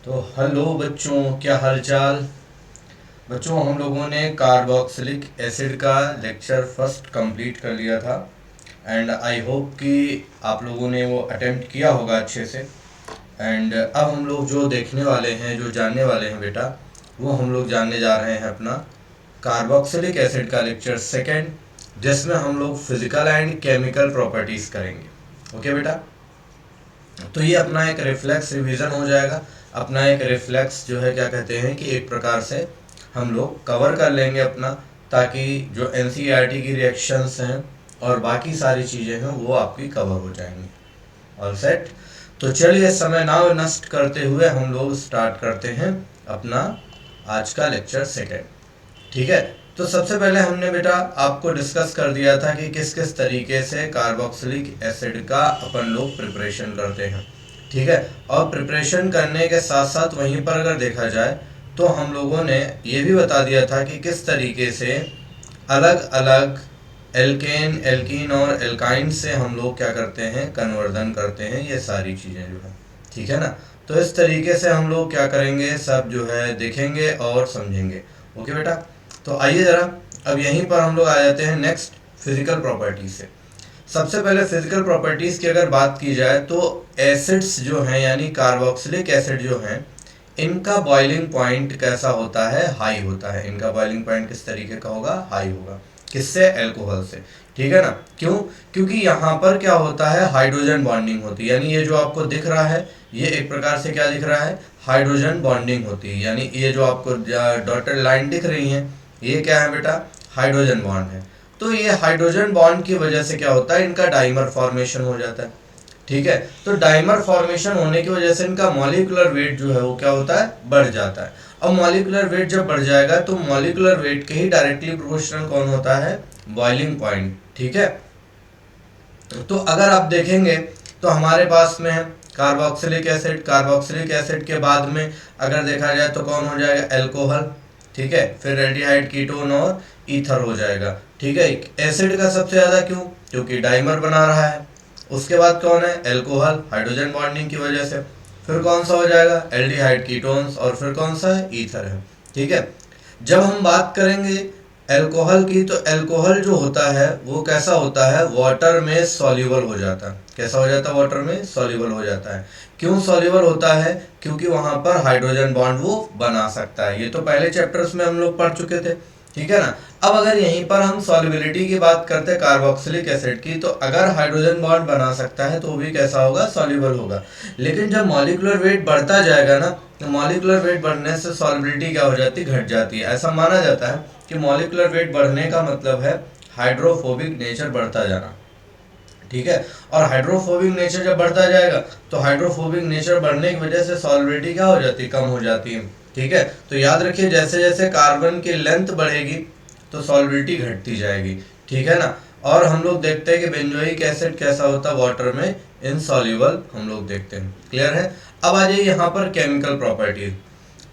तो हेलो बच्चों, क्या हालचाल। बच्चों, हम लोगों ने कार्बोक्सिलिक एसिड का लेक्चर फर्स्ट कंप्लीट कर लिया था एंड आई होप कि आप लोगों ने वो अटेम्प्ट किया होगा अच्छे से। एंड अब हम लोग जो देखने वाले हैं, जो जानने वाले हैं बेटा, वो हम लोग जानने जा रहे हैं अपना कार्बोक्सिलिक एसिड का लेक्चर सेकेंड, जिसमें हम लोग फिजिकल एंड केमिकल प्रॉपर्टीज़ करेंगे। ओके बेटा, तो ये अपना एक रिफ्लेक्स रिवीजन हो जाएगा। अपना एक रिफ्लेक्स जो है क्या कहते हैं कि एक प्रकार से हम लोग कवर कर लेंगे अपना, ताकि जो एनसीईआरटी की रिएक्शंस हैं और बाकी सारी चीज़ें हैं वो आपकी कवर हो जाएंगी। All set. तो चलिए समय ना नष्ट करते हुए हम लोग स्टार्ट करते हैं अपना आज का लेक्चर सेकेंड। ठीक है, तो सबसे पहले हमने बेटा आपको डिस्कस कर दिया था कि किस किस तरीके से कार्बोक्सिलिक एसिड का अपन लोग प्रिपरेशन करते हैं। ठीक है, और प्रिपरेशन करने के साथ साथ वहीं पर अगर देखा जाए तो हम लोगों ने ये भी बता दिया था कि किस तरीके से अलग अलग एल्केन, एल्कीन और एल्काइन से हम लोग क्या करते हैं, कन्वर्जन करते हैं, ये सारी चीज़ें जो है। ठीक है ना, तो इस तरीके से हम लोग क्या करेंगे, सब जो है देखेंगे और समझेंगे। ओके बेटा, तो आइए ज़रा अब यहीं पर हम लोग आ जाते हैं नेक्स्ट फिजिकल प्रॉपर्टी से। सबसे पहले फिजिकल प्रॉपर्टीज़ की अगर बात की जाए तो एसिड्स जो हैं यानी कार्बोक्सिलिक एसिड जो हैं, इनका बॉइलिंग पॉइंट कैसा होता है, हाई होता है। इनका बॉइलिंग पॉइंट किस तरीके का होगा, हाई होगा। किससे, एल्कोहल से। ठीक है ना, क्यों? क्योंकि यहाँ पर क्या होता है, हाइड्रोजन बॉन्डिंग होती है। यानी ये जो आपको दिख रहा है, ये एक प्रकार से क्या दिख रहा है, हाइड्रोजन बॉन्डिंग होती है। यानी ये जो आपको डॉटेड लाइन दिख रही है, ये क्या है बेटा, हाइड्रोजन बॉन्ड है। तो ये हाइड्रोजन बॉन्ड की वजह से क्या होता है, इनका डाइमर फॉर्मेशन हो जाता है। ठीक है, तो डाइमर फॉर्मेशन होने की वजह से इनका मॉलिक्यूलर वेट जो है वो क्या होता है, बढ़ जाता है। अब मॉलिक्यूलर वेट जब बढ़ जाएगा तो मॉलिक्यूलर वेट के ही डायरेक्टली प्रोपोर्शनल कौन होता है, बॉइलिंग पॉइंट। ठीक है, तो अगर आप देखेंगे तो हमारे पास में है कार्बोक्सिलिक एसिड। कार्बोक्सिलिक एसिड के बाद में अगर देखा जाए तो कौन हो जाएगा, एल्कोहल। ठीक है, फिर एल्डिहाइड, कीटोन और ईथर हो जाएगा। ठीक है, एसिड का सबसे ज़्यादा क्यों, क्योंकि डाइमर बना रहा है। उसके बाद कौन है, एल्कोहल, हाइड्रोजन बॉन्डिंग की वजह से। फिर कौन सा हो जाएगा, एल्डिहाइड, कीटोन्स, और फिर कौन सा है, ईथर है। ठीक है, जब हम बात करेंगे एल्कोहल की, तो एल्कोहल जो होता है वो कैसा होता है, वाटर में सॉल्युबल हो जाता है। कैसा हो जाता है, वाटर में सॉल्युबल हो जाता है। क्यों सॉल्युबल होता है, क्योंकि वहां पर हाइड्रोजन बॉन्ड वो बना सकता है। ये तो पहले चैप्टर्स में हम लोग पढ़ चुके थे। ठीक है ना, अब अगर यहीं पर हम सॉल्युबिलिटी की बात करते हैं कार्बोक्सिलिक एसिड की, तो अगर हाइड्रोजन बॉन्ड बना सकता है तो वो भी कैसा होगा, सॉल्युबल होगा। लेकिन जब मॉलिक्यूलर वेट बढ़ता जाएगा ना, तो मॉलिक्यूलर वेट बढ़ने से सॉल्युबिलिटी क्या हो जाती है, घट जाती है। ऐसा माना जाता है कि मॉलिक्यूलर वेट बढ़ने का मतलब है हाइड्रोफोबिक नेचर बढ़ता जाना। ठीक है, और हाइड्रोफोबिक नेचर जब बढ़ता जाएगा तो हाइड्रोफोबिक नेचर बढ़ने की वजह से सॉल्युबिलिटी क्या हो जाती है, कम हो जाती है। ठीक है, तो याद रखिए जैसे जैसे कार्बन की लेंथ बढ़ेगी तो सॉल्युबिलिटी घटती जाएगी। ठीक है ना, और हम लोग देखते हैं कि बेंजोइक एसिड कैसा होता है, वाटर में इनसॉल्युबल हम लोग देखते हैं। क्लियर है। अब आ जाइए यहाँ पर केमिकल प्रॉपर्टीज।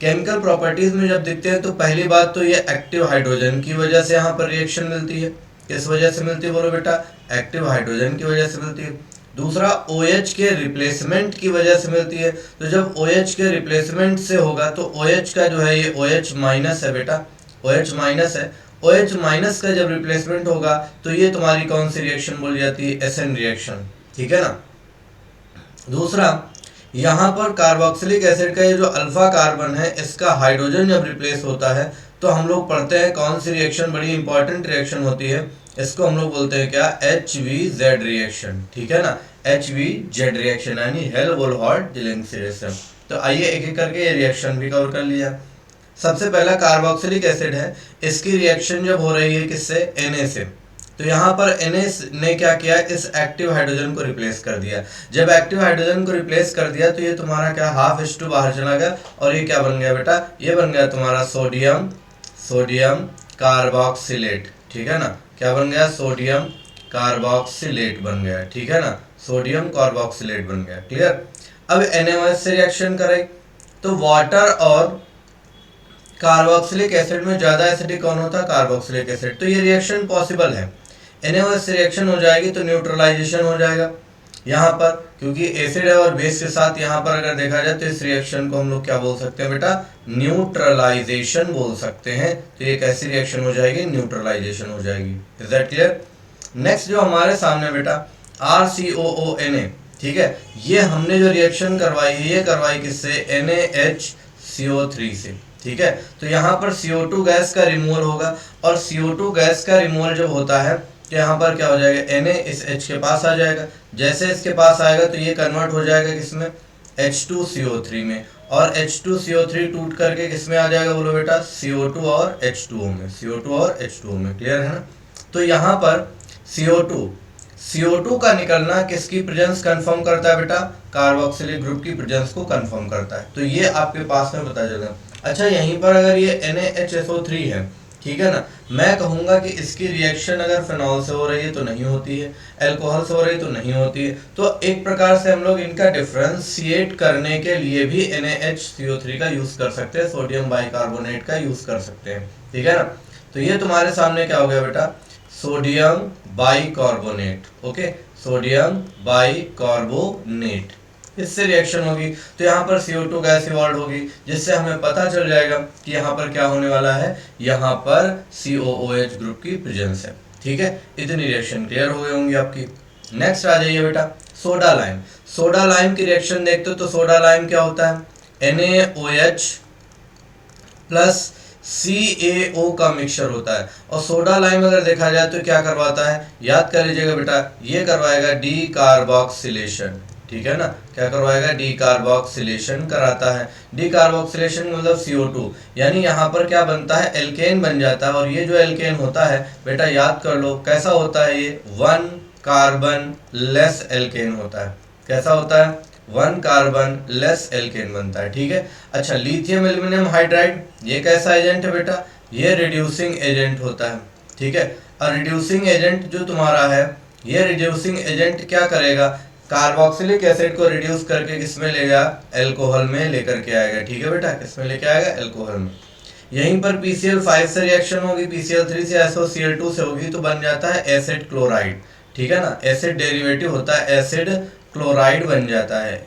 केमिकल प्रॉपर्टीज में जब देखते हैं तो पहली बात तो ये एक्टिव हाइड्रोजन की वजह से यहाँ पर रिएक्शन मिलती है। किस वजह से मिलती है, बोलो बेटा, एक्टिव हाइड्रोजन की वजह से मिलती है। दूसरा, OH के रिप्लेसमेंट की वजह से मिलती है। तो जब OH के रिप्लेसमेंट से होगा तो OH का जो है, ये OH माइनस है बेटा, OH माइनस है। OH माइनस का जब रिप्लेसमेंट होगा तो ये तुम्हारी कौन सी रिएक्शन बोली जाती है, एसएन रिएक्शन। ठीक है ना। दूसरा, यहाँ पर कार्बोक्सिलिक एसिड का ये जो अल्फा कार्बन है, इसका हाइड्रोजन जब रिप्लेस होता है तो हम लोग पढ़ते हैं कौन सी रिएक्शन बड़ी इंपॉर्टेंट रिएक्शन होती है, इसको हम लोग बोलते हैं क्या, HVZ रिएक्शन। ठीक है ना, HVZ रिएक्शन यानी हेल्महोल्ट्ज-ज़ेलेंस्की रिएक्शन। तो आइए एक एक करके ये रिएक्शन भी कवर कर लिया। सबसे पहला कार्बोक्सिलिक एसिड है, इसकी रिएक्शन जब हो रही है किससे, Na से, तो यहाँ पर Na ने क्या किया, इस एक्टिव हाइड्रोजन को रिप्लेस कर दिया। जब एक्टिव हाइड्रोजन को रिप्लेस कर दिया तो ये तुम्हारा क्या, ½ बाहर चला गया, और ये क्या बन गया बेटा, ये बन गया तुम्हारा सोडियम, सोडियम कार्बोक्सिलेट। ठीक है ना, क्या बन गया, सोडियम कार्बोक्सिलेट बन गया। ठीक है ना, सोडियम कार्बोक्सिलेट बन गया। क्लियर। अब NaOH से रिएक्शन करें तो वाटर और कार्बोक्सिलिक एसिड में ज्यादा एसिडिक कौन होता है, कार्बोक्सिलिक एसिड। तो ये रिएक्शन पॉसिबल है। NaOH से रिएक्शन हो जाएगी तो न्यूट्रलाइजेशन हो जाएगा। यहाँ पर क्योंकि एसिड है और बेस के साथ यहाँ पर अगर देखा जाए तो इस रिएक्शन को हम लोग क्या बोल सकते हैं बेटा, न्यूट्रलाइजेशन बोल सकते हैं। तो ये कैसी रिएक्शन हो जाएगी, न्यूट्रलाइजेशन हो जाएगी। Is that clear? नेक्स्ट जो हमारे सामने बेटा RCOONA, ठीक है, ये हमने जो रिएक्शन करवाई है ये करवाई किससे, NaHCO3 से, ठीक है। तो यहाँ पर CO2 गैस का रिमूवल होगा और CO2 गैस का रिमूवल जब होता है तो यहाँ पर क्या हो जाएगा, Na इस H के पास आ जाएगा, जैसे इसके पास आएगा तो ये कन्वर्ट हो जाएगा किसमें, H2CO3 में, और H2CO3 टूट करके किसमें आ जाएगा बोलो बेटा, CO2 और H2O में, CO2 और H2O में। क्लियर है ना? तो यहाँ पर CO2 का निकलना किसकी प्रेजेंस कंफर्म करता है बेटा, कार्बोक्सिलिक ग्रुप की प्रेजेंस को कंफर्म करता है। तो ये आपके पास में पता चला। अच्छा, यहीं पर अगर ये NaHSO3 है, ठीक है ना, मैं कहूँगा कि इसकी रिएक्शन अगर फिनॉल से हो रही है तो नहीं होती है, अल्कोहल से हो रही है तो नहीं होती है। तो एक प्रकार से हम लोग इनका डिफ्रेंशिएट करने के लिए भी NaHCO3 का यूज़ कर सकते हैं, सोडियम बाइकार्बोनेट का यूज़ कर सकते हैं, ठीक है ना। तो ये तुम्हारे सामने क्या हो गया बेटा, sodium bicarbonate, okay, sodium bicarbonate, इससे रिएक्शन होगी। तो यहाँ पर CO2 गैस इवॉल्व होगी, जिससे हमें पता चल जाएगा कि यहाँ पर क्या होने वाला है, यहाँ पर COOH ग्रुप की प्रेजेंस है, ठीक है। इतनी रिएक्शन क्लियर हो गई होंगी आपकी। नेक्स्ट आ जाइए बेटा, सोडा लाइम। सोडा लाइम की रिएक्शन देखते हो तो सोडा लाइम क्या होता है, NaOH प्लस CaO का मिक्सचर होता है। और सोडा लाइम अगर देखा जाए तो क्या करवाता है, याद कर लीजिएगा बेटा, ये करवाएगा डीकार्बोक्सिलेशन, ठीक है ना, क्या करवाएगा, डीकार्बोक्सिलेशन कराता है। डीकार्बोक्सिलेशन मतलब CO2, यानी यहाँ पर क्या बनता है, एल्केन बन जाता है। और ये जो एल्केन होता है बेटा याद कर लो कैसा होता है, ये 1 कार्बन लेस एल्केन होता है। कैसा होता है, 1 कार्बन लेस एल्केन बनता है, ठीक है। अच्छा, लिथियम एल्यूमिनियम हाइड्राइड, ये कैसा एजेंट है बेटा, ये रिड्यूसिंग एजेंट होता है, ठीक है। और रिड्यूसिंग एजेंट जो तुम्हारा है, ये रिड्यूसिंग एजेंट क्या करेगा, कार्बोक्सिलिक एसिड को रिड्यूस करके किसमें लेगा, अल्कोहल में लेकर के आएगा, ठीक है बेटा, किसमें लेके आएगा, अल्कोहल में। यहीं पर PCl5 से रिएक्शन होगी, PCl3 से SOCl2 से होगी, तो बन जाता है एसिड क्लोराइड, ठीक है ना, एसिड डेरिवेटिव होता है, एसिड क्लोराइड बन जाता है।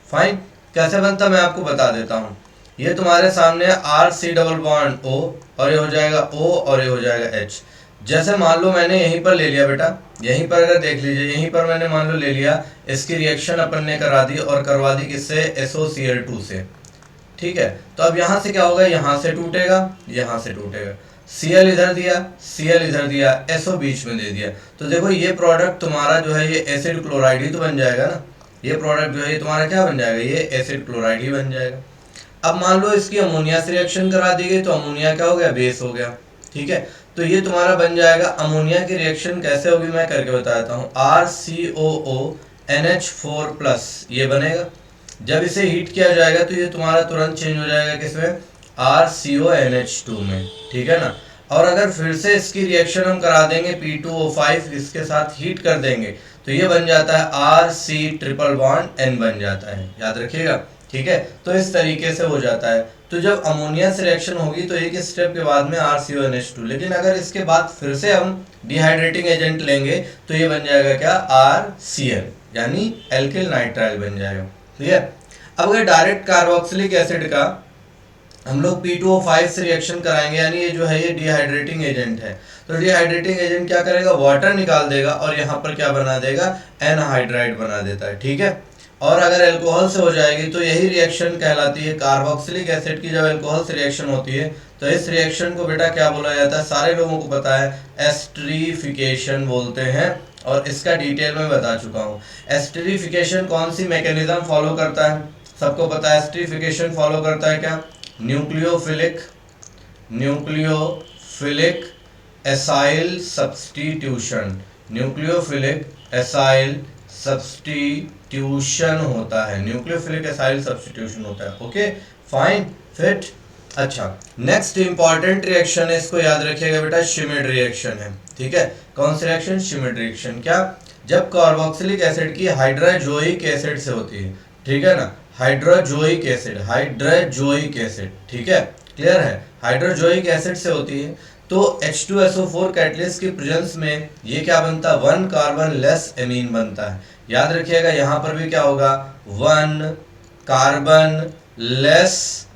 फाइन, कैसे बनता मैं आपको बता देता हूँ। ये तुम्हारे सामने RC डबल बॉन्ड O, और ये हो जाएगा O, और ये हो जाएगा H। जैसे मान लो मैंने यहीं पर ले लिया बेटा, यहीं पर अगर देख लीजिए, यहीं पर मैंने मान लो ले लिया, इसकी रिएक्शन अपन ने करा दी, और करवा दी किससे, SOCl2 से, ठीक है। तो अब यहाँ से क्या होगा, यहाँ से टूटेगा, यहाँ से टूटेगा, Cl इधर दिया, Cl इधर दिया, SO बीच में दे दिया। तो देखो ये प्रोडक्ट तुम्हारा जो है ये एसिड क्लोराइड ही तो बन जाएगा ना, ये प्रोडक्ट जो है ये तुम्हारा क्या बन जाएगा, ये एसिड क्लोराइड ही बन जाएगा। अब मान लो इसकी अमोनिया से रिएक्शन करा दी गई, तो अमोनिया क्या हो गया, बेस हो गया, ठीक है। तो ये तुम्हारा बन जाएगा, अमोनिया की रिएक्शन कैसे होगी मैं करके बताता हूँ, RCOONH4+, ये बनेगा। जब इसे हीट किया जाएगा तो ये तुम्हारा तुरंत चेंज हो जाएगा किसमें, RCONH2 में, ठीक है ना। और अगर फिर से इसकी रिएक्शन हम करा देंगे P2O5 इसके साथ हीट कर देंगे, तो ये बन जाता है RC ट्रिपल बॉन्ड N बन जाता है, याद रखिएगा, ठीक है। तो इस तरीके से हो जाता है। तो जब अमोनिया से रिएक्शन होगी तो एक स्टेप के बाद में RCONH2, लेकिन अगर इसके बाद फिर से हम डिहाइड्रेटिंग एजेंट लेंगे तो ये बन जाएगा क्या, RCl, यानी एल्किल नाइट्राइल बन जाएगा, ठीक है। अब अगर डायरेक्ट कार्बोक्सिलिक एसिड का हम लोग P2O5 से रिएक्शन कराएंगे, यानी ये जो है ये डिहाइड्रेटिंग एजेंट है, तो डिहाइड्रेटिंग एजेंट क्या करेगा, वाटर निकाल देगा और यहाँ पर क्या बना देगा, एनहाइड्राइड बना देता है, ठीक है। और अगर अल्कोहल से हो जाएगी तो यही रिएक्शन कहलाती है, कार्बोक्सिलिक एसिड की जब अल्कोहल से रिएक्शन होती है तो इस रिएक्शन को बेटा क्या बोला जाता है, सारे लोगों को पता है, एस्टरीफिकेशन बोलते हैं, और इसका डिटेल में बता चुका हूँ। एस्टरीफिकेशन कौन सी मैकेनिज्म फॉलो करता है, सबको पता है। एस्टरीफिकेशन फॉलो करता है क्या, nucleophilic acyl substitution, nucleophilic acyl substitution होता है, न्यूक्लियोफिलिक एसाइल सब्स्टिट्यूशन होता है, ओके फाइन फिट। अच्छा, नेक्स्ट इंपॉर्टेंट रिएक्शन है, इसको याद रखिएगा बेटा, शिमिड रिएक्शन है, ठीक है। कौन सी रिएक्शन, शिमिड रिएक्शन। क्या, जब कार्बोक्सिलिक एसिड की हाइड्रोजोइक एसिड से होती है, ठीक है ना, हाइड्रोजोइक एसिड, ठीक है, क्लियर है, हाइड्रोजोइक एसिड से होती है, तो H2SO4 कैटलिस्ट की प्रेजेंस में ये क्या बनता है, 1 कार्बन लेस एमीन बनता है, याद रखिएगा यहाँ पर भी क्या होगा, 1 कार्बन लेस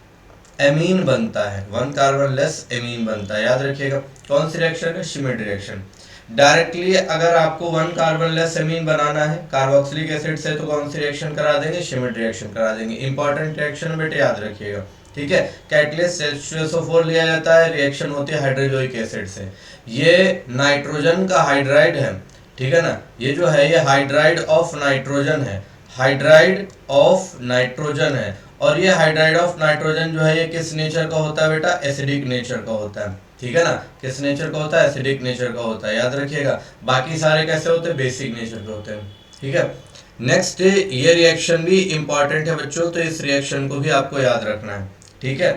एमीन बनता है, 1 कार्बन लेस एमीन बनता है। याद रखिएगा कौन सी रिएक्शन है, श्मिट रिएक्शन। डायरेक्टली अगर आपको 1 कार्बन लेस एमीन बनाना है कार्बोक्सिलिक एसिड से तो कौन सी रिएक्शन करा देंगे, श्मिट रिएक्शन करा देंगे। इंपॉर्टेंट रिएक्शन बेटे याद रखिएगा, ठीक है। कैटलिस्ट H2SO4 लिया जाता है, रिएक्शन होती है हाइड्रोक्लोरिक एसिड से। ये नाइट्रोजन का हाइड्राइड है, ठीक है ना, ये जो है ये हाइड्राइड ऑफ नाइट्रोजन है, हाइड्राइड ऑफ नाइट्रोजन है। और ये हाइड्राइड ऑफ नाइट्रोजन जो है ये किस नेचर का होता है बेटा, एसिडिक नेचर का होता है, ठीक है ना। किस नेचर का होता है, एसिडिक नेचर का होता है, याद रखिएगा। बाकी सारे कैसे होते हैं, बेसिक नेचर के होते हैं, ठीक है। नेक्स्ट ये रिएक्शन भी इंपॉर्टेंट है बच्चों, तो इस रिएक्शन को भी आपको याद रखना है, ठीक है।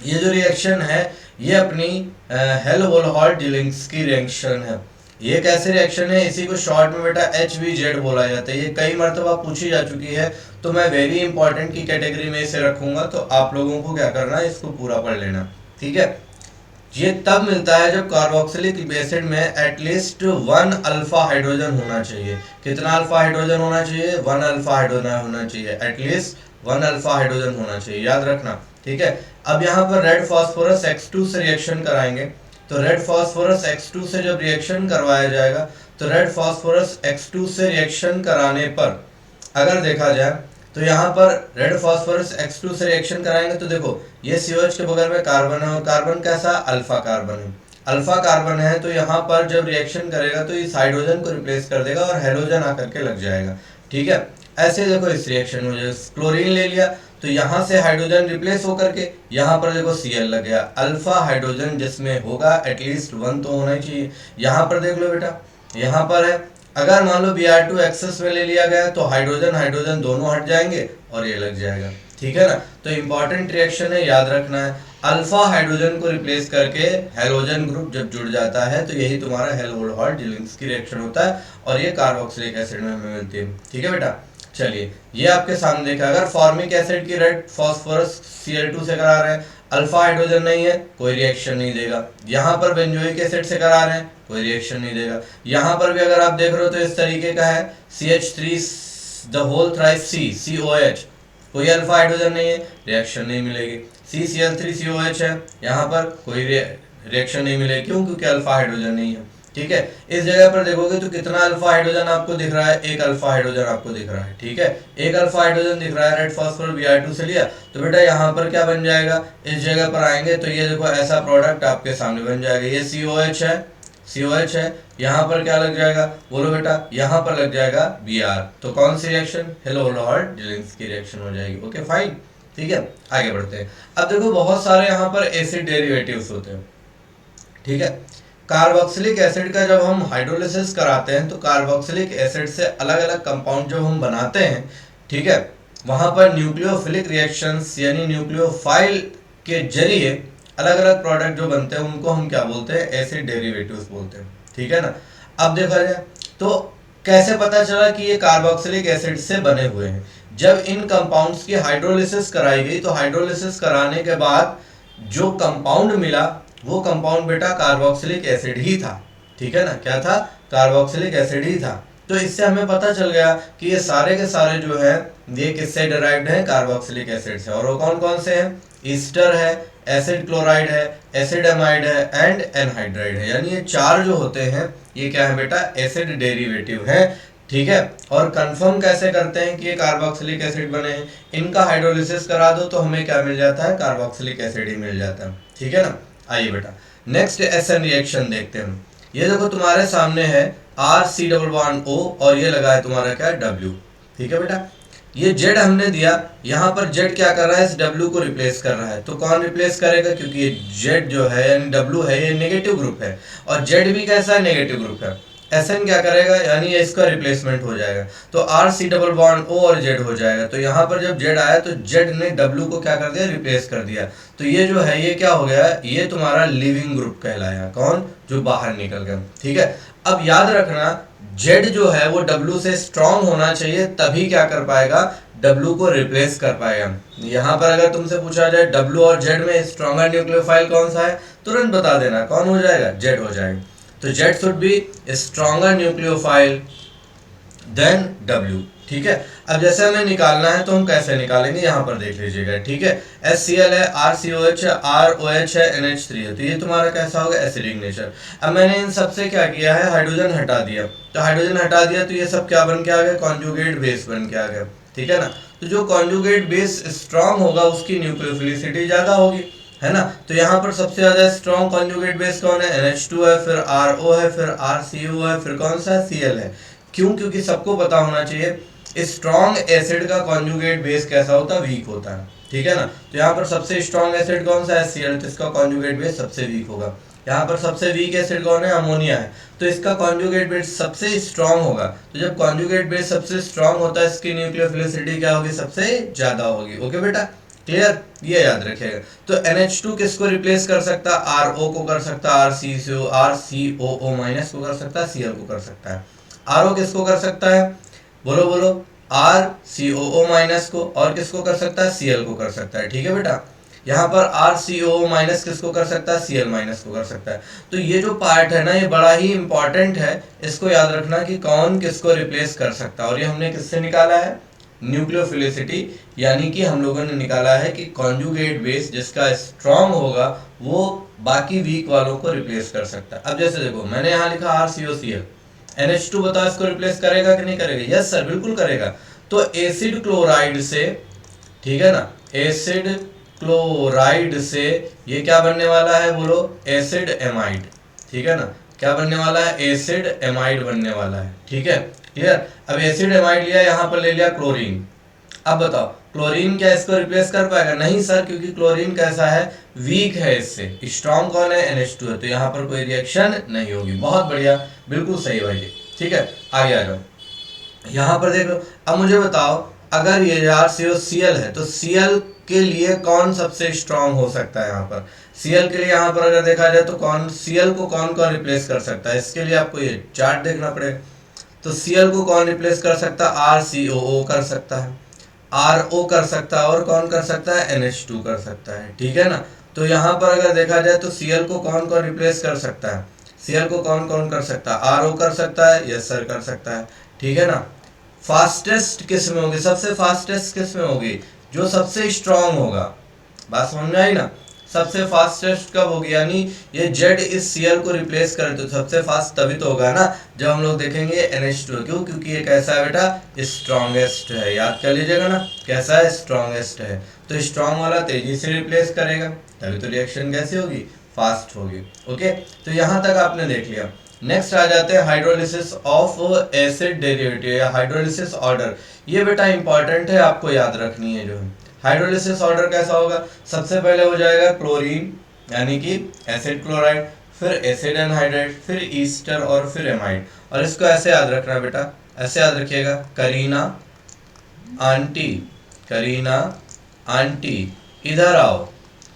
ये जो रिएक्शन है ये अपनी हेल्होल्ट्ज की रिएक्शन है। ये कैसे रिएक्शन है, इसी को शॉर्ट में बेटा HVZ बोला जाता है। ये कई मरतबा पूछी जा चुकी है, तो मैं वेरी इंपॉर्टेंट की कैटेगरी में इसे रखूंगा, तो आप लोगों को क्या करना है, इसको पूरा पढ़ लेना, ठीक है। ये तब मिलता है जब कार्बोक्सिलिक एसिड में एटलीस्ट 1 अल्फा हाइड्रोजन होना चाहिए। कितना अल्फा हाइड्रोजन होना चाहिए, 1 अल्फा हाइड्रोजन होना चाहिए, एटलीस्ट 1 अल्फा हाइड्रोजन होना चाहिए, याद रखना, ठीक है। अब यहाँ पर रेड फास्फोरस X2 से रिएक्शन कराएंगे, तो रेड फास्फोरस X2 से जब रिएक्शन करवाया जाएगा तो रेड फास्फोरस X2 से रिएक्शन कराने पर अगर देखा जाए तो यहाँ पर रेड फास्फोरस X2 से रिएक्शन कराएंगे तो देखो ये COH के बगल में कार्बन है, और कार्बन कैसा, अल्फा कार्बन है, अल्फा कार्बन है। तो यहाँ पर जब रिएक्शन करेगा तो इस हाइड्रोजन को रिप्लेस कर देगा और हेलोजन आकर के लग जाएगा, ठीक है। ऐसे देखो इस रिएक्शन में जो क्लोरीन ले लिया तो यहाँ से हाइड्रोजन रिप्लेस होकर के यहाँ पर देखो Cl लग गया, अल्फा हाइड्रोजन जिसमें होगा एटलीस्ट 1 तो होना ही चाहिए। यहाँ पर देख लो बेटा, यहाँ पर है, अगर मान लो Br2 एक्सेस में ले लिया गया तो हाइड्रोजन हाइड्रोजन दोनों हट जाएंगे और ये लग जाएगा, ठीक है ना। तो इंपॉर्टेंट रिएक्शन है, याद रखना है। अल्फा हाइड्रोजन को रिप्लेस करके हेलोजन ग्रुप जब जुड़ जाता है तो यही तुम्हारा हेल्होल्ट्ज की रिएक्शन होता है, और ये कार्बोक्सिलिक एसिड में हमें मिलती है, ठीक है बेटा। चलिए ये आपके सामने देखा, अगर फॉर्मिक एसिड की रेड फास्फोरस Cl2 से करा रहे हैं, अल्फा हाइड्रोजन नहीं है, कोई रिएक्शन नहीं देगा। यहाँ पर बेंजोइक एसिड से करा रहे हैं, कोई रिएक्शन नहीं देगा। यहाँ पर भी अगर आप देख रहे हो तो इस तरीके का है, CH3 the whole thrice COH, कोई अल्फा हाइड्रोजन नहीं है, रिएक्शन नहीं मिलेगी। CCl3COH है, यहाँ पर कोई रिएक्शन नहीं मिलेगी, क्यों, क्योंकि अल्फा हाइड्रोजन नहीं है, ठीक है। इस जगह पर देखोगे तो कितना अल्फा हाइड्रोजन आपको दिख रहा है, 1 अल्फा हाइड्रोजन आपको दिख रहा है, ठीक है। 1 अल्फा हाइड्रोजन दिख रहा है, रेड फास्फोरस Br2 से लिया तो बेटा यहाँ पर क्या बन जाएगा, इस जगह पर आएंगे तो ये देखो ऐसा प्रोडक्ट आपके सामने बन जाएगा। ये COH है, COH है, यहाँ पर क्या लग जाएगा, बोलो बेटा, यहाँ पर लग जाएगा Br, तो कौन सी रिएक्शन, हेल्होल्ट्ज की रिएक्शन हो जाएगी, ओके फाइन, ठीक है। आगे बढ़ते हैं। अब देखो बहुत सारे यहाँ पर एसिड डेरिवेटिव्स होते हैं, ठीक है। कार्बोक्सिलिक एसिड का जब हम हाइड्रोलिसिस कराते हैं तो कार्बोक्सिलिक एसिड से अलग अलग कंपाउंड जब हम बनाते हैं, ठीक है, वहां पर न्यूक्लियोफिलिक रिएक्शंस यानी न्यूक्लियोफाइल के जरिए अलग अलग प्रोडक्ट जो बनते हैं उनको हम क्या बोलते हैं, एसिड डेरिवेटिव्स बोलते हैं, ठीक है ना। अब देखा जाए तो कैसे पता चला कि ये कार्बोक्सिलिक एसिड से बने हुए हैं, जब इन कंपाउंड्स की हाइड्रोलिसिस कराई गई तो हाइड्रोलिसिस कराने के बाद जो कंपाउंड मिला वो कंपाउंड बेटा कार्बोक्सिलिक एसिड ही था, ठीक है ना, क्या था, कार्बोक्सिलिक एसिड ही था। तो इससे हमें पता चल गया कि ये सारे के सारे जो है ये किससे डिराइव्ड हैं, कार्बोक्सिलिक एसिड से। और वो कौन कौन से हैं, ईस्टर है, एसिड क्लोराइड है, एसिड एमाइड है एंड एनहाइड्राइड है, यानी ये 4 जो होते हैं ये क्या है बेटा, एसिड डेरिवेटिव है, ठीक है। और कंफर्म कैसे करते हैं कि ये कार्बोक्सिलिक एसिड बने हैं, इनका हाइड्रोलिसिस करा दो तो हमें क्या मिल जाता है, कार्बोक्सिलिक एसिड ही मिल जाता है, ठीक है ना। आइए बेटा नेक्स्ट SN रिएक्शन देखते हैं। ये देखो तुम्हारे सामने है RC++O और ये लगा है तुम्हारा क्या, W, ठीक है बेटा। ये Z हमने दिया, यहाँ पर Z क्या कर रहा है, इस W को रिप्लेस कर रहा है, तो कौन रिप्लेस करेगा, क्योंकि ये Z जो है यानी W है ये नेगेटिव ग्रुप है और Z भी कैसा है, नेगेटिव ग्रुप है। SN क्या करेगा, यानी ये इसका रिप्लेसमेंट हो जाएगा, तो RC++O और Z हो जाएगा। तो यहाँ पर जब Z आया तो Z ने W को क्या कर दिया, रिप्लेस कर दिया, तो ये जो है ये क्या हो गया, ये तुम्हारा लिविंग ग्रुप कहलाया, कौन, जो बाहर निकल गया, ठीक है। अब याद रखना Z जो है वो W से स्ट्रॉन्ग होना चाहिए, तभी क्या कर पाएगा, W को रिप्लेस कर पाएगा। यहाँ पर अगर तुमसे पूछा जाए W और Z में स्ट्रॉन्गर न्यूक्लियोफाइल कौन सा है, तुरंत बता देना, कौन हो जाएगा, Z हो जाएगा। तो Z should be a stronger nucleophile than W। ठीक है, अब जैसे हमें निकालना है तो हम कैसे निकालेंगे, यहाँ पर देख लीजिएगा। ठीक है, HCl है, RCOH है, ROH है, NH3 है, तो ये तुम्हारा कैसा होगा, एसिडिक नेचर। अब मैंने इन सबसे क्या किया है, हाइड्रोजन हटा दिया, तो हाइड्रोजन हटा दिया तो ये सब क्या बन के आ गया, कॉन्जुगेट बेस बन के आ गया। ठीक है ना, तो जो कॉन्जुगेट बेस स्ट्रांग होगा उसकी न्यूक्लियोफिलिसिटी ज्यादा होगी, है ना। तो यहाँ पर सबसे ज्यादा स्ट्रॉन्ग कॉन्जुगेट बेस कौन है, NH2 है, फिर RO है, फिर RCO है, फिर कौन सा Cl है। क्यों, क्योंकि सबको पता होना चाहिए स्ट्रॉन्ग एसिड का कॉन्जुगेट बेस कैसा होता है, वीक होता है। ठीक है ना, तो यहाँ पर सबसे स्ट्रॉन्ग एसिड कौन सा है, Cl, तो इसका कॉन्जुगेट बेस सबसे वीक होगा। यहाँ पर सबसे वीक एसिड कौन है, अमोनिया है, तो इसका कॉन्जुगेट बेस सबसे स्ट्रॉन्ग होगा। तो जब कॉन्जुगेट बेस सबसे स्ट्रॉन्ग होता है, इसकी न्यूक्लियोफिलिसिटी क्या होगी, सबसे ज्यादा होगी। ओके बेटा, क्लियर, ये याद रखिएगा। तो NH2 किसको रिप्लेस कर सकता है, RO को कर सकता है, RCOO माइनस को कर सकता है, Cl को कर सकता है। RO किसको कर सकता है, बोलो बोलो, RCOO माइनस को, और किसको कर सकता है, Cl को कर सकता है। ठीक है बेटा, यहाँ पर RCOO माइनस किसको कर सकता है, Cl माइनस को कर सकता है। तो ये जो पार्ट है ना, ये बड़ा ही इंपॉर्टेंट है, इसको याद रखना कि कौन किसको रिप्लेस कर सकता है। और ये हमने किससे निकाला है, न्यूक्लियोफिलिसिटी, यानी कि हम लोगों ने निकाला है कि कॉन्जुगेट बेस जिसका स्ट्रॉन्ग होगा वो बाकी वीक वालों को रिप्लेस कर सकता है। अब जैसे देखो, मैंने यहाँ लिखा RCOCl, NH2 बताओ इसको रिप्लेस करेगा कि नहीं करेगा, यस सर बिल्कुल करेगा। तो एसिड क्लोराइड से, ठीक है ना, एसिड क्लोराइड से ये क्या बनने वाला है, बोलो, एसिड एमाइड। ठीक है ना, क्या बनने वाला है, एसिड एमाइड बनने वाला है। ठीक है, क्लियर। अब एसिड एमाइड लिया, यहाँ पर ले लिया क्लोरीन। अब बताओ क्लोरीन क्या इसको रिप्लेस कर पाएगा, नहीं सर, क्योंकि क्लोरीन कैसा है, वीक है, इससे स्ट्रॉन्ग कौन है, NH2 है, तो यहाँ पर कोई रिएक्शन नहीं होगी। बहुत बढ़िया, बिल्कुल सही भाई जी। ठीक है, आगे आ जाओ, यहाँ पर देखो। अब मुझे बताओ, अगर ये RCOCl है तो Cl के लिए कौन सबसे स्ट्रॉन्ग हो सकता है, यहाँ पर Cl के लिए, यहाँ पर अगर देखा जाए तो कौन, Cl को कौन कौन रिप्लेस कर सकता है, इसके लिए आपको ये चार्ट देखना पड़ेगा। तो Cl को कौन रिप्लेस कर सकता है, RCOO कर सकता है, RO कर सकता है, और कौन कर सकता है, NH2 कर सकता है। ठीक है ना, तो यहाँ पर अगर देखा जाए तो Cl को कौन कौन रिप्लेस कर सकता है, Cl को कौन कौन कर सकता है, RO कर सकता है, यस सर कर सकता है। ठीक है ना, फास्टेस्ट किस में होगी, सबसे फास्टेस्ट किस में होगी, जो सबसे स्ट्रॉन्ग होगा। बात समझ में आई ना, सबसे फास्टेस्ट कब होगी, यानी ये Z इस Cl को रिप्लेस करे तो सबसे फास्ट तभी तो होगा ना, जब हम लोग देखेंगे NH2। क्यों, क्योंकि ये कैसा है बेटा, स्ट्रॉन्गेस्ट है, याद कर लीजिएगा ना, कैसा है, स्ट्रॉन्गेस्ट है। तो स्ट्रॉन्ग वाला तेजी से रिप्लेस करेगा, तभी तो रिएक्शन कैसी होगी, फास्ट होगी। ओके, तो यहाँ तक आपने देख लिया। नेक्स्ट आ जाते हैं हाइड्रोलिसिस ऑफ एसिड डेरिवेटिव या हाइड्रोलिसिस ऑर्डर। ये बेटा इंपॉर्टेंट है, आपको याद रखनी है। जो है हाइड्रोलिसिस ऑर्डर कैसा होगा, सबसे पहले हो जाएगा क्लोरीन यानी कि एसिड क्लोराइड, फिर एसिड एनहाइड्राइड, फिर ईस्टर और फिर एमाइड। और इसको ऐसे याद रखना बेटा, ऐसे याद रखिएगा, करीना आंटी, करीना आंटी इधर आओ,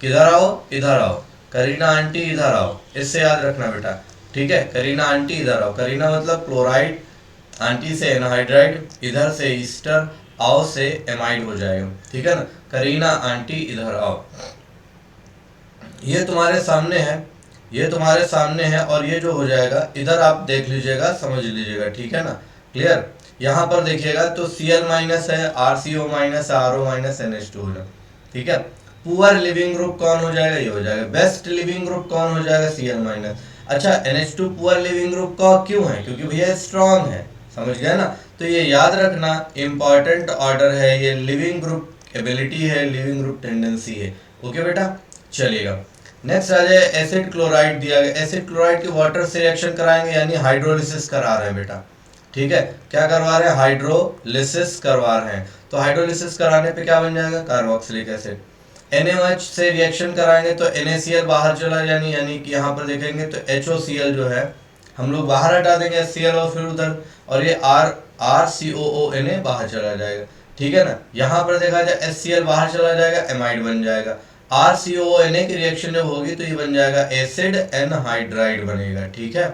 किधर आओ, इधर आओ, करीना आंटी इधर आओ, इससे याद रखना बेटा। ठीक है, करीना आंटी इधर आओ, करीना मतलब क्लोराइड, आंटी से एनहाइड्राइड, इधर से ईस्टर, आओ से एमाइड हो जाएगा। ठीक है ना, करीना आंटी इधर आओ। ये तुम्हारे सामने है, ये तुम्हारे सामने है, और ये जो हो जाएगा इधर आप देख लीजिएगा, समझ लीजिएगा। ठीक है ना, क्लियर। यहाँ पर देखिएगा तो Cl माइनस है, RCO minus, RO minus, NH2 हो जाएगा। ठीक है, पुअर लिविंग ग्रुप कौन हो जाएगा, ये हो जाएगा। बेस्ट लिविंग ग्रुप कौन हो जाएगा, Cl माइनस। अच्छा, NH2 पुअर लिविंग ग्रुप का क्यों है, क्योंकि भैया स्ट्रॉन्ग है, समझ गया ना। तो ये याद रखना, इंपॉर्टेंट ऑर्डर है ये, लिविंग ग्रुप एबिलिटी है, लिविंग ग्रुप टेंडेंसी है। ओके बेटा, चलिएगा। नेक्स्ट आ जाए, एसिड क्लोराइड दिया गया। एसिड क्लोराइड के वाटर से रिएक्शन कराएंगे, यानी हाइड्रोलिसिस करा रहे हैं बेटा। ठीक है, क्या करवा रहे हैं, हाइड्रोलिसिस करवा रहे हैं। तो हाइड्रोलिसिस कराने पे क्या बन जाएगा, कार्बोक्सिलिक एसिड। NaOH से रिएक्शन कराएंगे तो NaCl बाहर चला, यानी कि यहाँ पर देखेंगे तो HOCl जो है हम लोग बाहर हटा देंगे HCl, और फिर उधर, और ये RCOONA बाहर चला जाएगा। ठीक है ना, यहाँ पर देखा जाए HCl बाहर चला जाएगा, एमाइड बन जाएगा। RCOONA की रिएक्शन जब होगी तो ये बन जाएगा एसिड एनहाइड्राइड बनेगा। ठीक है,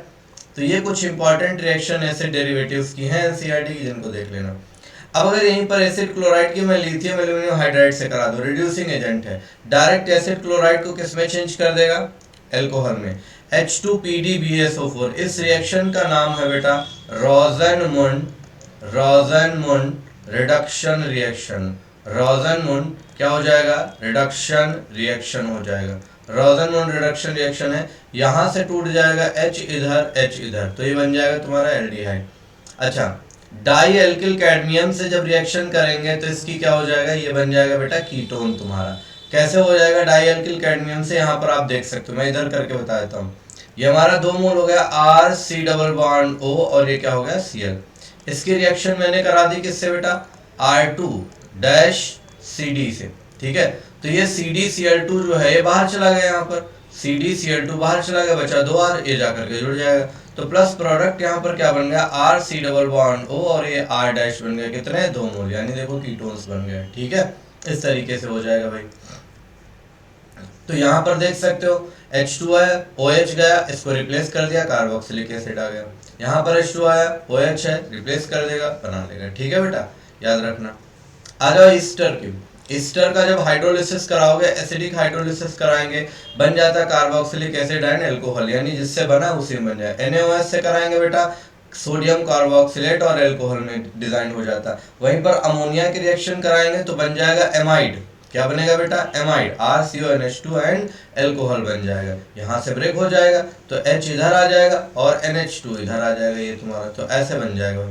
तो ये कुछ इंपॉर्टेंट रिएक्शन एसिड डेरिवेटिव्स की हैं NCERT की, जिनको देख लेना। अब अगर यहीं पर एसिड क्लोराइड की मैं लिथियम एल्यूमिनियम हाइड्राइड से करा दूं, रिड्यूसिंग एजेंट है, डायरेक्ट एसिड क्लोराइड को किस में चेंज कर देगा, एल्कोहल में, H2PdBSO4। इस रिएक्शन का नाम है बेटा रोज़ेनमुंड रोज़नमुंड रिडक्शन रिएक्शन। रोज़नमुंड क्या हो जाएगा, रिडक्शन रिएक्शन हो जाएगा। रोज़नमुंड रिडक्शन रिएक्शन है, यहां से टूट जाएगा H इधर H इधर, तो ये बन जाएगा तुम्हारा एल्डिहाइड। अच्छा, डाई एल्किल कैडमियम से जब रिएक्शन करेंगे तो इसकी क्या हो जाएगा, ये बन जाएगा बेटा कीटोन तुम्हारा। कैसे हो जाएगा डाई एल्किल कैडमियम से, यहाँ पर आप देख सकते हो, मैं इधर करके बता देता हूँ। ये हमारा 2 मोल हो गया R C double bond O, और ये क्या हो गया Cl। इसकी रिएक्शन मैंने करा दी किससे बेटा, R2 डैश CD से, ठीक है। तो ये CdCl2 जो है ये बाहर चला गया, यहाँ पर CdCl2 बाहर चला गया, बचा 2R, ये जाकर के जुड़ जाएगा। तो प्लस प्रोडक्ट यहाँ पर क्या बन गया, R C double bond O, और ये R डैश बन गया कितने, 2 मोल, यानी देखो कीटोन्स बन गए, ठीक है। इस तरीके से हो जाएगा भाई। तो यहाँ पर देख सकते हो H2 है, OH गया, इसको रिप्लेस कर दिया, कार्बोक्सिलिक एसिड आ गया। यहाँ पर H2 आया, OH है, रिप्लेस कर देगा, बना लेगा, ठीक है बेटा, याद रखना। आ जाओ ईस्टर की। ईस्टर का जब हाइड्रोलिसिस कराओगे, एसिडिक हाइड्रोलिसिस कराएंगे, बन जाता है कार्बोक्सिलिक एसिड एंड एल्कोहल, यानी जिससे बना उसी में बन जाए। NaOH से कराएंगे बेटा सोडियम कार्बोक्सिलेट और एल्कोहल में डिजाइन हो जाता है। वहीं पर अमोनिया की रिएक्शन कराएंगे तो बन जाएगा एमाइड। क्या बनेगा बेटा, एमाइड, RCONH2 एंड एल्कोहल बन जाएगा। यहाँ से ब्रेक हो जाएगा तो H इधर आ जाएगा और NH2 इधर आ जाएगा, ये तुम्हारा, तो ऐसे बन जाएगा।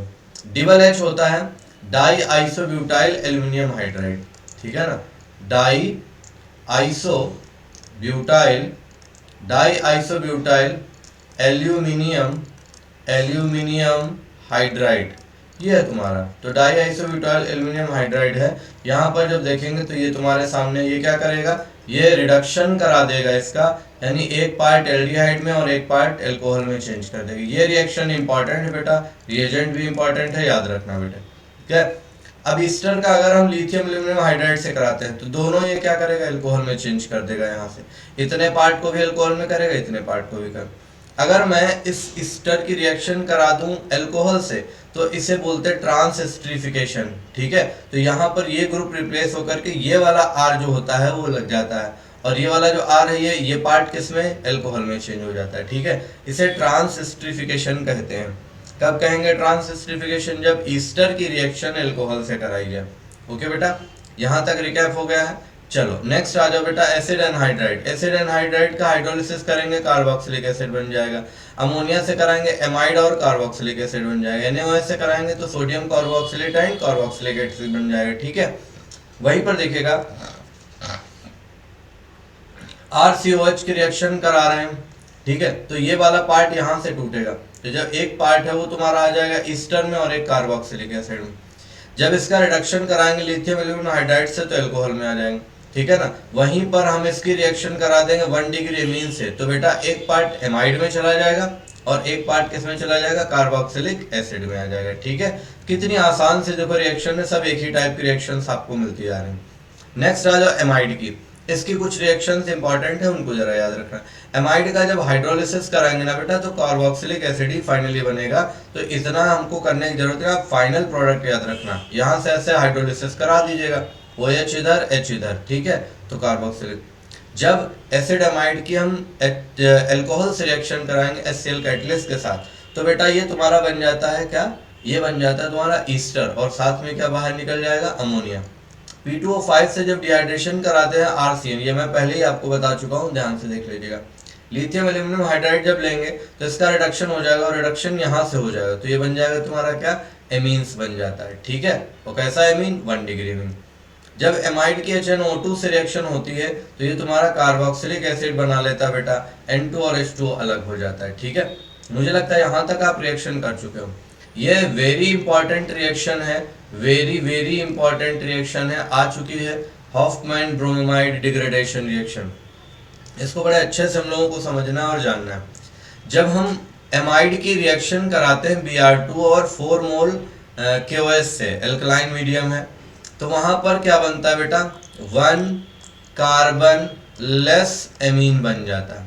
डबल H होता है डाई आइसोब्यूटाइल एल्यूमिनियम हाइड्राइड, ठीक है ना, डाई आइसोब्यूटाइल एल्यूमिनियम हाइड्राइड, ये है तुम्हारा। तो डाई आइसोब्यूटाइल एल्यूमिनियम हाइड्राइड है। यहाँ पर जब देखेंगे तो ये तुम्हारे सामने ये क्या करेगा, ये रिडक्शन करा देगा इसका, यानी एक पार्ट एल्डिहाइड में और एक पार्ट एल्कोहल में चेंज कर देगा। ये रिएक्शन इंपॉर्टेंट है बेटा, रिएजेंट भी इंपॉर्टेंट है, याद रखना बेटा, ठीक है। अब ईस्टर का अगर हम लिथियम एल्यूमिनियम हाइड्राइड से कराते हैं तो दोनों ये क्या करेगा, एल्कोहल में चेंज कर देगा। यहाँ से इतने पार्ट को भी एल्कोहल में करेगा, इतने पार्ट को भी कर। अगर मैं इस ईस्टर की रिएक्शन करा दूं एल्कोहल से तो इसे बोलते हैं ट्रांसएस्टरिफिकेशन, ठीक है। तो यहाँ पर ये ग्रुप रिप्लेस होकर के ये वाला R जो होता है वो लग जाता है, और ये वाला जो R है ये पार्ट किसमें, एल्कोहल में चेंज हो जाता है, ठीक है। इसे ट्रांसएस्टरिफिकेशन कहते हैं। कब कहेंगे ट्रांसएस्टरिफिकेशन, जब ईस्टर की रिएक्शन एल्कोहल से कराई जाए। ओके बेटा, यहाँ तक रिकैप हो गया है। चलो नेक्स्ट आ जाओ बेटा, एसिड एनहाइड्राइड। एसिड एनहाइड्राइड का हाइड्रोलिसिस करेंगे, कार्बोक्सिलिक एसिड बन जाएगा। अमोनिया से कराएंगे, एमाइड और कार्बोक्सिलिक एसिड बन जाएगा। NaOH से कराएंगे तो sodium carboxylate and carboxylic acid बन जाएगा, ठीक है। वहीं पर देखिएगा RCOH की रिएक्शन करा रहे हैं, ठीक है, तो ये वाला पार्ट यहाँ से टूटेगा। तो जब एक पार्ट है वो तुम्हारा आ जाएगा ईस्टर में और एक कार्बोक्सिलिक एसिड में। जब इसका रिडक्शन कराएंगे लिथियम एल्यूमिनियम हाइड्राइड से तो एल्कोहल में आ जाएंगे, ठीक है ना। वहीं पर हम इसकी रिएक्शन करा देंगे 1 डिग्री एमीन से, तो बेटा एक पार्ट एमाइड में चला जाएगा और एक पार्ट किस में चला जाएगा, कार्बोक्सिलिक एसिड में आ जाएगा, ठीक है। कितनी आसान से देखो रिएक्शन है, सब एक ही टाइप की रिएक्शंस आपको मिलती जा रही हैं। नेक्स्ट आ जाओ एमाइड की। इसकी कुछ रिएक्शंस इंपॉर्टेंट है, उनको जरा याद रखना। एमाइड का जब हाइड्रोलिसिस कराएंगे ना बेटा तो कार्बोक्सिलिक एसिड ही फाइनली बनेगा, तो इतना हमको करने की जरूरत है। आप फाइनल प्रोडक्ट याद रखना, यहाँ से ऐसे हाइड्रोलिसिस करा दीजिएगा, OH इधर H इधर, ठीक है, तो कार्बोक्सिलिक। जब एसिड एमाइड की हम एल्कोहल से रिएक्शन कराएंगे HCl कैटलिस्ट के साथ, तो बेटा ये तुम्हारा बन जाता है क्या, ये बन जाता है तुम्हारा ईस्टर, और साथ में क्या बाहर निकल जाएगा, अमोनिया। P2O5 से जब डिहाइड्रेशन कराते हैं RCN, ये मैं पहले ही आपको बता चुका हूँ, ध्यान से देख लीजिएगा। लिथियम एल्यूमिनियम हाइड्राइड जब लेंगे तो इसका रिडक्शन हो जाएगा, और रिडक्शन यहाँ से हो जाएगा, तो ये बन जाएगा तुम्हारा क्या, एमीन्स बन जाता है, ठीक है। और कैसा एमीन, 1 डिग्री एमीन। जब एमाइड की HNO2 से रिएक्शन होती है तो ये तुम्हारा कार्बोक्सिलिक एसिड बना लेता है बेटा, N2 और H2 अलग हो जाता है, ठीक है। मुझे लगता है यहाँ तक आप रिएक्शन कर चुके हो। ये वेरी इंपॉर्टेंट रिएक्शन है, वेरी इंपॉर्टेंट रिएक्शन है, आ चुकी है, हॉफमैन ब्रोमाइड डिग्रेडेशन रिएक्शन। इसको बड़े अच्छे से हम लोगों को समझना है और जानना है। जब हम एमाइड की रिएक्शन कराते हैं Br2 और 4 मोल KOH से, एल्कलाइन मीडियम है, तो वहां पर क्या बनता है बेटा, 1 कार्बन लेस एमीन बन जाता है।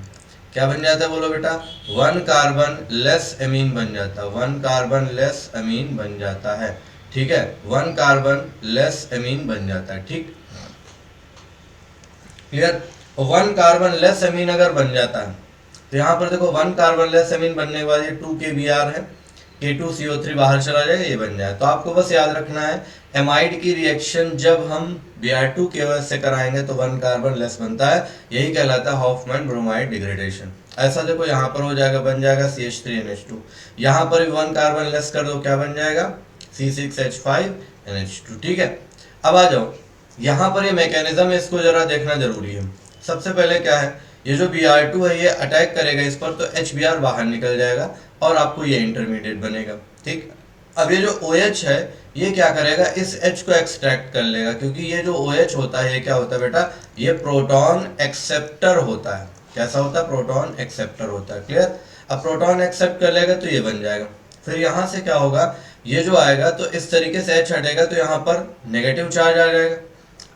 क्या बन जाता है बोलो बेटा, 1 कार्बन लेस एमीन बन जाता है, 1 कार्बन लेस एमीन बन जाता है, ठीक है, 1 कार्बन लेस एमीन बन जाता है, ठीक, क्लियर। 1 कार्बन लेस एमीन अगर बन जाता है तो यहाँ पर देखो 1 कार्बन लेस एमीन बनने के बाद ये 2 KBr है, K2CO3 बाहर चला जाएगा, ये बन जाए। तो आपको बस याद रखना है एमाइड की रिएक्शन जब हम Br2 के वजह से कराएंगे तो 1 कार्बन लेस बनता है, यही कहलाता है हॉफमैन ब्रोमाइड डिग्रेडेशन। ऐसा देखो यहाँ पर हो जाएगा, बन जाएगा CH3NH2, यहाँ पर भी 1 कार्बन लेस कर दो, क्या बन जाएगा C6H5NH2। ठीक है, अब आ जाओ यहाँ पर ये मैकेनिज्म है, इसको जरा देखना जरूरी है। सबसे पहले क्या है, ये जो Br2 है ये अटैक करेगा इस पर, तो HBr बाहर निकल जाएगा और आपको ये इंटरमीडिएट बनेगा। ठीक, अब ये जो OH है ये क्या करेगा, इस H को एक्सट्रैक्ट कर लेगा, क्योंकि ये जो OH होता है ये क्या होता है बेटा, ये प्रोटॉन एक्सेप्टर होता है। कैसा होता है, प्रोटॉन एक्सेप्टर होता है। क्लियर, अब प्रोटॉन एक्सेप्ट कर लेगा तो ये बन जाएगा। फिर यहाँ से क्या होगा, ये जो आएगा तो इस तरीके से H हटेगा तो यहाँ पर नेगेटिव चार्ज आ जाएगा।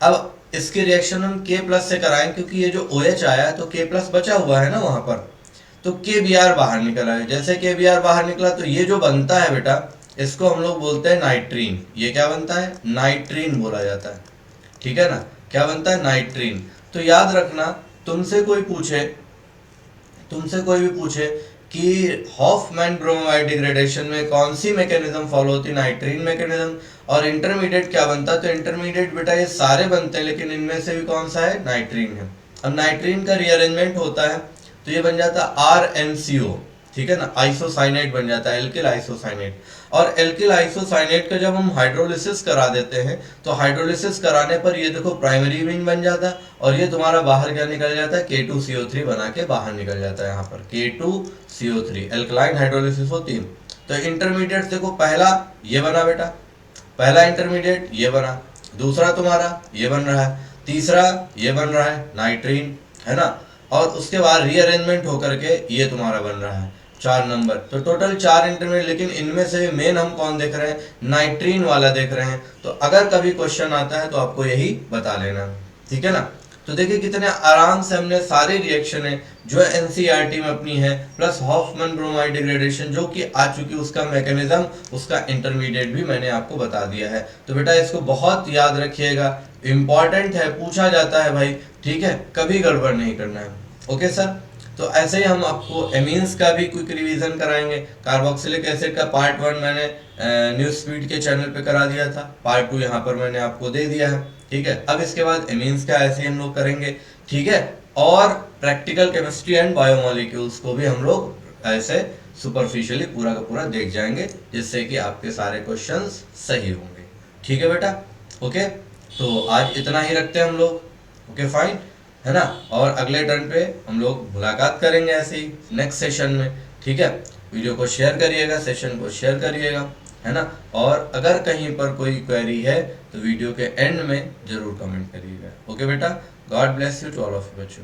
अब इसकी रिएक्शन हम K+ से कराएंगे, क्योंकि ये जो OH आया है तो K+ बचा हुआ है ना वहां पर, तो KBr बाहर निकल आएगा। जैसे KBr बाहर निकला तो ये जो बनता है बेटा, इसको हम लोग बोलते हैं नाइट्रीन। ये क्या बनता है, नाइट्रीन बोला जाता है। ठीक है ना, क्या बनता है, नाइट्रीन। तो याद रखना, तुमसे कोई भी पूछे कि हॉफमैन ब्रोमाइड डिग्रेडेशन में कौन सी मैकेनिज्म फॉलो होती है, नाइट्रीन मैकेनिज्म, और इंटरमीडिएट क्या बनता है, तो इंटरमीडिएट बेटा ये सारे बनते हैं, लेकिन इनमें से भी कौन सा है, नाइट्रीन है। अब नाइट्रीन का रीअरेंजमेंट होता है तो ये बन जाता है RNCO। ठीक है ना, आइसोसाइनेट बन जाता है, एल्किल आइसोसाइनेट। और एल्किल आइसोसाइनेट का जब हम हाइड्रोलिसिस करा देते हैं तो हाइड्रोलिसिस कराने पर ये देखो प्राइमरी इमिंग बन जाता है, और ये तुम्हारा बाहर क्या निकल जाता है, K2CO3 बना के बाहर निकल जाता है। यहाँ पर K2CO3 एल्कलाइन हाइड्रोलिसिस होती है। तो इंटरमीडिएट देखो, पहला ये बना बेटा, पहला इंटरमीडिएट ये बना, दूसरा तुम्हारा ये बन रहा है, तीसरा ये बन रहा है नाइट्रीन, है ना, और उसके बाद रीअरेंजमेंट होकर के ये तुम्हारा बन रहा है 4 नंबर। तो टोटल 4 इंटरमीडिएट, लेकिन इनमें से मेन हम कौन देख रहे हैं, नाइट्रीन वाला देख रहे हैं। तो अगर कभी क्वेश्चन आता है तो आपको यही बता लेना। ठीक है ना, तो देखिए कितने आराम से हमने सारी रिएक्शन है जो एनसीईआरटी में अपनी है, प्लस हॉफमैन ब्रोमाइड डिग्रेडेशन जो कि आ चुकी, उसका मैकेनिज्म, उसका इंटरमीडिएट भी मैंने आपको बता दिया है। तो बेटा इसको बहुत याद रखिएगा, इंपॉर्टेंट है, पूछा जाता है भाई। ठीक है, कभी गड़बड़ नहीं करना है। ओके सर, तो ऐसे ही हम आपको एमीन्स का भी क्विक रिवीजन कराएंगे। कार्बोक्सिलिक एसिड का पार्ट 1 मैंने न्यूज स्पीड के चैनल पे करा दिया था, पार्ट 2 यहाँ पर मैंने आपको दे दिया है। ठीक है, अब इसके बाद एमीन्स का ऐसे ही हम लोग करेंगे। ठीक है, और प्रैक्टिकल केमिस्ट्री एंड बायोमोलिक्यूल्स को भी हम लोग ऐसे सुपरफिशियली पूरा का पूरा देख जाएंगे, जिससे कि आपके सारे क्वेश्चंस सही होंगे। ठीक है बेटा, ओके, तो आज इतना ही रखते हैं हम लोग। ओके फाइन, है ना, और अगले टर्न पे हम लोग मुलाकात करेंगे ऐसे ही नेक्स्ट सेशन में। ठीक है, वीडियो को शेयर करिएगा, सेशन को शेयर करिएगा, है ना, और अगर कहीं पर कोई क्वेरी है तो वीडियो के एंड में जरूर कमेंट करिएगा। ओके बेटा, God bless you to all of you बच्चों।